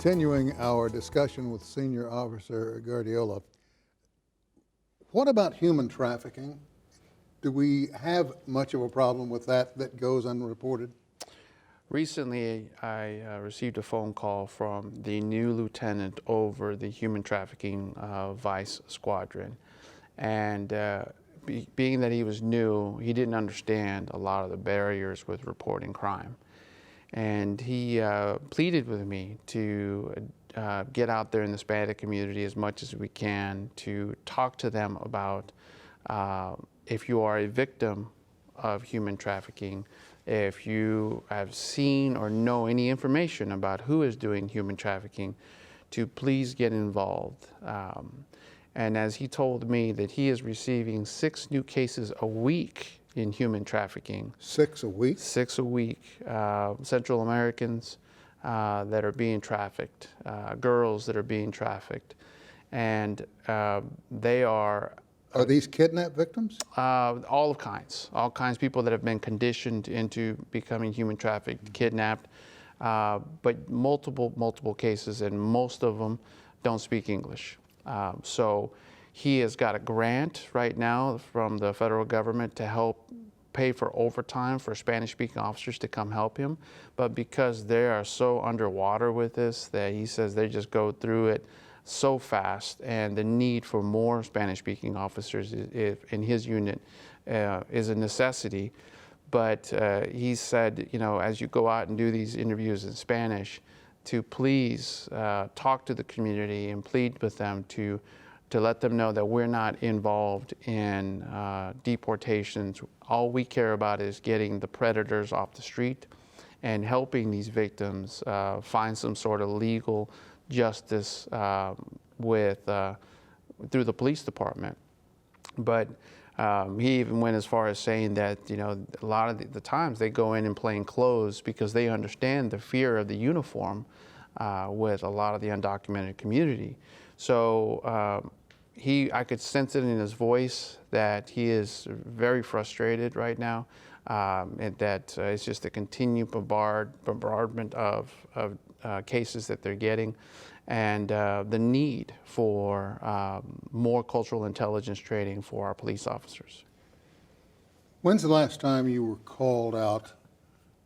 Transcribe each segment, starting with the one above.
Continuing our discussion with Senior Officer Guardiola, what about human trafficking? Do we have much of a problem with that goes unreported? Recently, I received a phone call from the new lieutenant over the human trafficking vice squadron. And being that he was new, he didn't understand a lot of the barriers with reporting crime. And he pleaded with me to get out there in the Hispanic community as much as we can to talk to them about if you are a victim of human trafficking, if you have seen or know any information about who is doing human trafficking, to please get involved. And as he told me that he is receiving 6 new cases a week in human trafficking. 6 a week? 6 a week. Central Americans that are being trafficked, girls that are being trafficked. And they are... Are these kidnap victims? All kinds of people that have been conditioned into becoming human trafficked, kidnapped, but multiple cases, and most of them don't speak English. So he has got a grant right now from the federal government to help pay for overtime for Spanish-speaking officers to come help him. But because they are so underwater with this, that he says they just go through it so fast, and the need for more Spanish-speaking officers in his unit is a necessity. But he said, you know, as you go out and do these interviews in Spanish, to please talk to the community and plead with them to let them know that we're not involved in deportations. All we care about is getting the predators off the street and helping these victims find some sort of legal justice through the police department. But he even went as far as saying that, you know, a lot of the times they go in plain clothes because they understand the fear of the uniform with a lot of the undocumented community. So I could sense it in his voice that he is very frustrated right now, and that it's just a continued bombardment of cases that they're getting, and the need for more cultural intelligence training for our police officers. When's the last time you were called out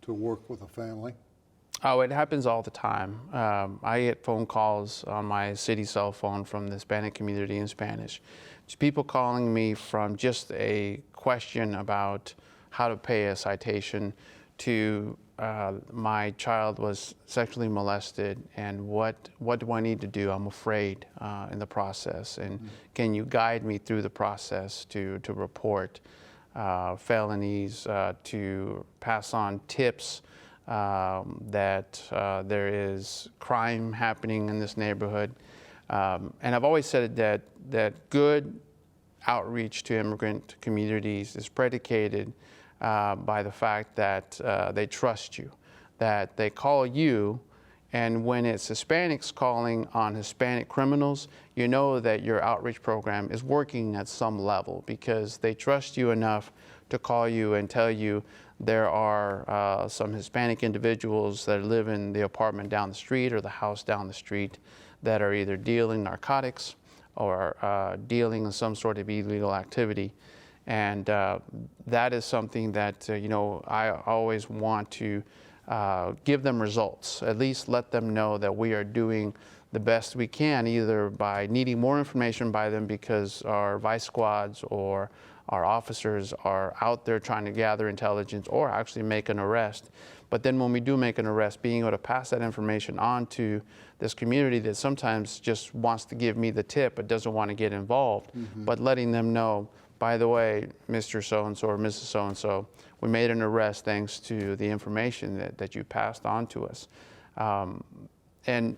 to work with a family? Oh, it happens all the time. I get phone calls on my city cell phone from the Hispanic community in Spanish. It's people calling me from just a question about how to pay a citation to my child was sexually molested, and what do I need to do? I'm afraid in the process, and can you guide me through the process to report felonies, to pass on tips that there is crime happening in this neighborhood. And I've always said that good outreach to immigrant communities is predicated by the fact that they trust you, that they call you, and when it's Hispanics calling on Hispanic criminals, you know that your outreach program is working at some level because they trust you enough to call you and tell you there are some Hispanic individuals that live in the apartment down the street or the house down the street that are either dealing narcotics or dealing in some sort of illegal activity. And that is something that, you know, I always want to give them results, at least let them know that we are doing the best we can, either by needing more information by them because our vice squads or our officers are out there trying to gather intelligence or actually make an arrest. But then when we do make an arrest, being able to pass that information on to this community that sometimes just wants to give me the tip but doesn't want to get involved, but letting them know, by the way, Mr. So-and-so or Mrs. So-and-so, we made an arrest thanks to the information that you passed on to us. And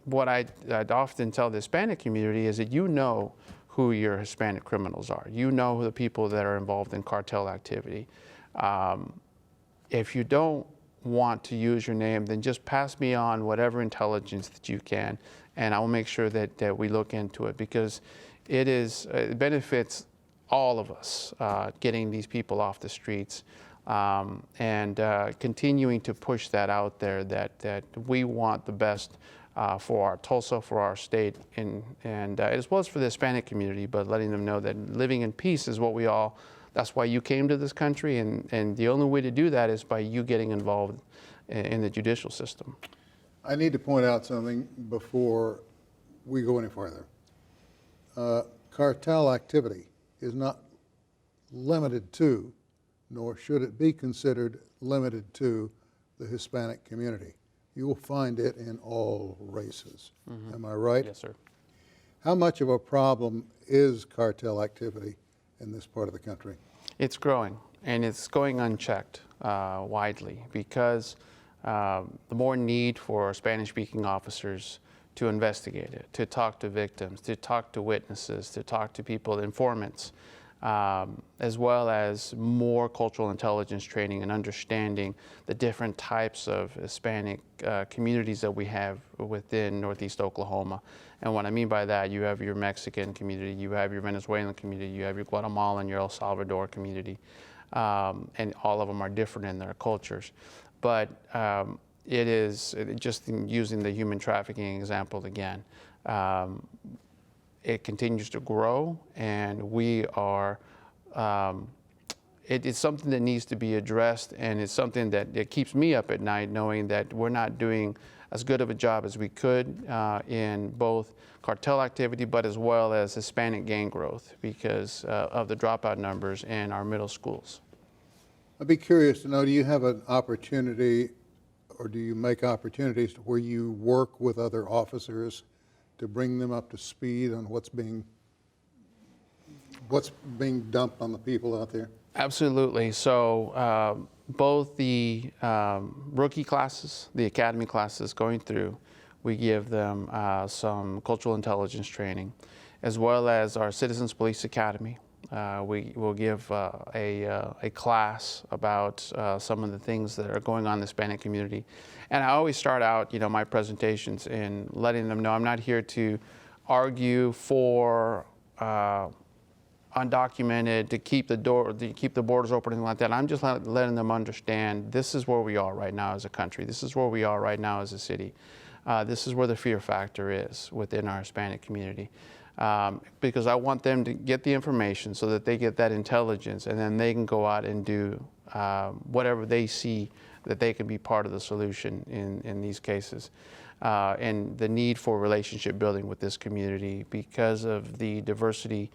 what I'd often tell the Hispanic community is that you know who your Hispanic criminals are. You know who the people that are involved in cartel activity. If you don't want to use your name, then just pass me on whatever intelligence that you can, and I will make sure that we look into it, because it benefits all of us getting these people off the streets, and continuing to push that out there that we want the best for our Tulsa, for our state, and as well as for the Hispanic community, but letting them know that living in peace is what that's why you came to this country, and the only way to do that is by you getting involved in the judicial system. I need to point out something before we go any further. Cartel activity is not limited to, nor should it be considered limited to, the Hispanic community. You will find it in all races. Mm-hmm. Am I right? Yes, sir. How much of a problem is cartel activity in this part of the country? It's growing, and it's going unchecked widely because the more need for Spanish-speaking officers to investigate it, to talk to victims, to talk to witnesses, to talk to people, informants, as well as more cultural intelligence training and understanding the different types of Hispanic communities that we have within Northeast Oklahoma. And what I mean by that, you have your Mexican community, you have your Venezuelan community, you have your Guatemalan, your El Salvador community, and all of them are different in their cultures. But it is, just in using the human trafficking example again, it continues to grow, and we are, it's something that needs to be addressed, and it's something that it keeps me up at night knowing that we're not doing as good of a job as we could in both cartel activity, but as well as Hispanic gang growth because of the dropout numbers in our middle schools. I'd be curious to know, do you have an opportunity, or do you make opportunities where you work with other officers to bring them up to speed on what's being dumped on the people out there? Absolutely. So both the rookie classes, the academy classes going through, we give them some cultural intelligence training, as well as our Citizens Police Academy. We will give a class about some of the things that are going on in the Hispanic community. And I always start out, my presentations in letting them know I'm not here to argue for undocumented, to keep the borders open and like that. I'm just letting them understand this is where we are right now as a country. This is where we are right now as a city. This is where the fear factor is within our Hispanic community. Because I want them to get the information so that they get that intelligence, and then they can go out and do whatever they see that they can be part of the solution in these cases. And the need for relationship building with this community because of the diversity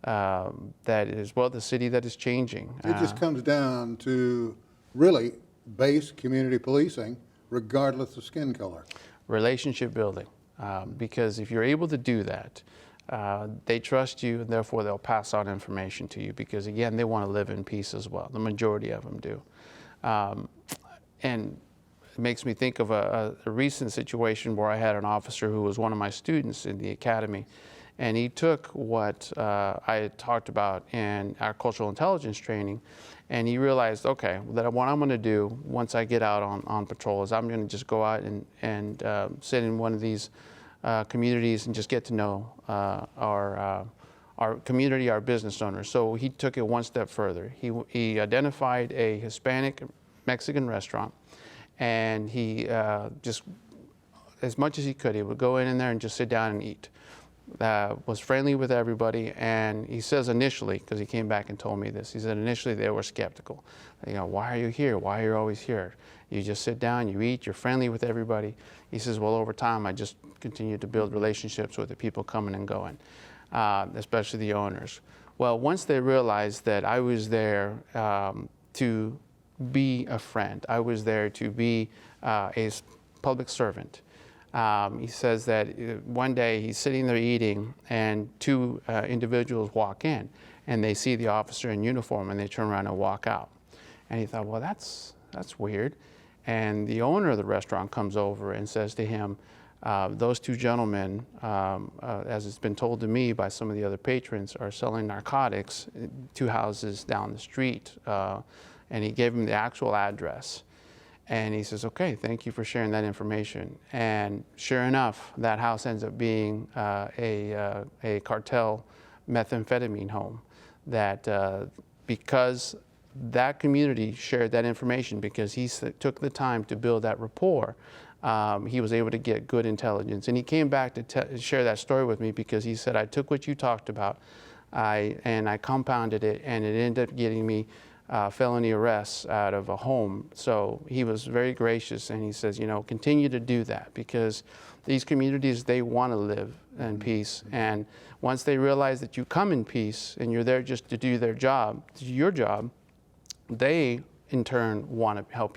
that is, well, the city that is changing. It just comes down to really base community policing regardless of skin color. Relationship building, because if you're able to do that, they trust you, and therefore they'll pass on information to you because, again, they want to live in peace as well. The majority of them do. And it makes me think of a recent situation where I had an officer who was one of my students in the academy, and he took what I had talked about in our cultural intelligence training, and he realized, okay, that what I'm going to do once I get out on patrol is I'm going to just go out and sit in one of these communities and just get to know our community, our business owners. So he took it one step further. He identified a Hispanic Mexican restaurant, and he just, as much as he could, he would go in there and just sit down and eat. Was friendly with everybody, and he says initially, because he came back and told me this, he said initially they were skeptical. Why are you here? Why are you always here? You just sit down, you eat, you're friendly with everybody. He says, well, over time, I just continued to build relationships with the people coming and going, especially the owners. Well, once they realized that I was there to be a friend, I was there to be a public servant. He says that one day he's sitting there eating, and two individuals walk in, and they see the officer in uniform, and they turn around and walk out. And he thought, well, that's weird. And the owner of the restaurant comes over and says to him, those two gentlemen, as it's been told to me by some of the other patrons, are selling narcotics 2 houses down the street. And he gave him the actual address. And he says, okay, thank you for sharing that information. And sure enough, that house ends up being a cartel methamphetamine home that because that community shared that information, because he took the time to build that rapport he was able to get good intelligence. And he came back to share that story with me because he said, I took what you talked about and I compounded it, and it ended up getting me felony arrests out of a home. So he was very gracious, and he says, you know, continue to do that, because these communities, they want to live in peace. And once they realize that you come in peace and you're there just to do their job, your job, they in turn want to help you.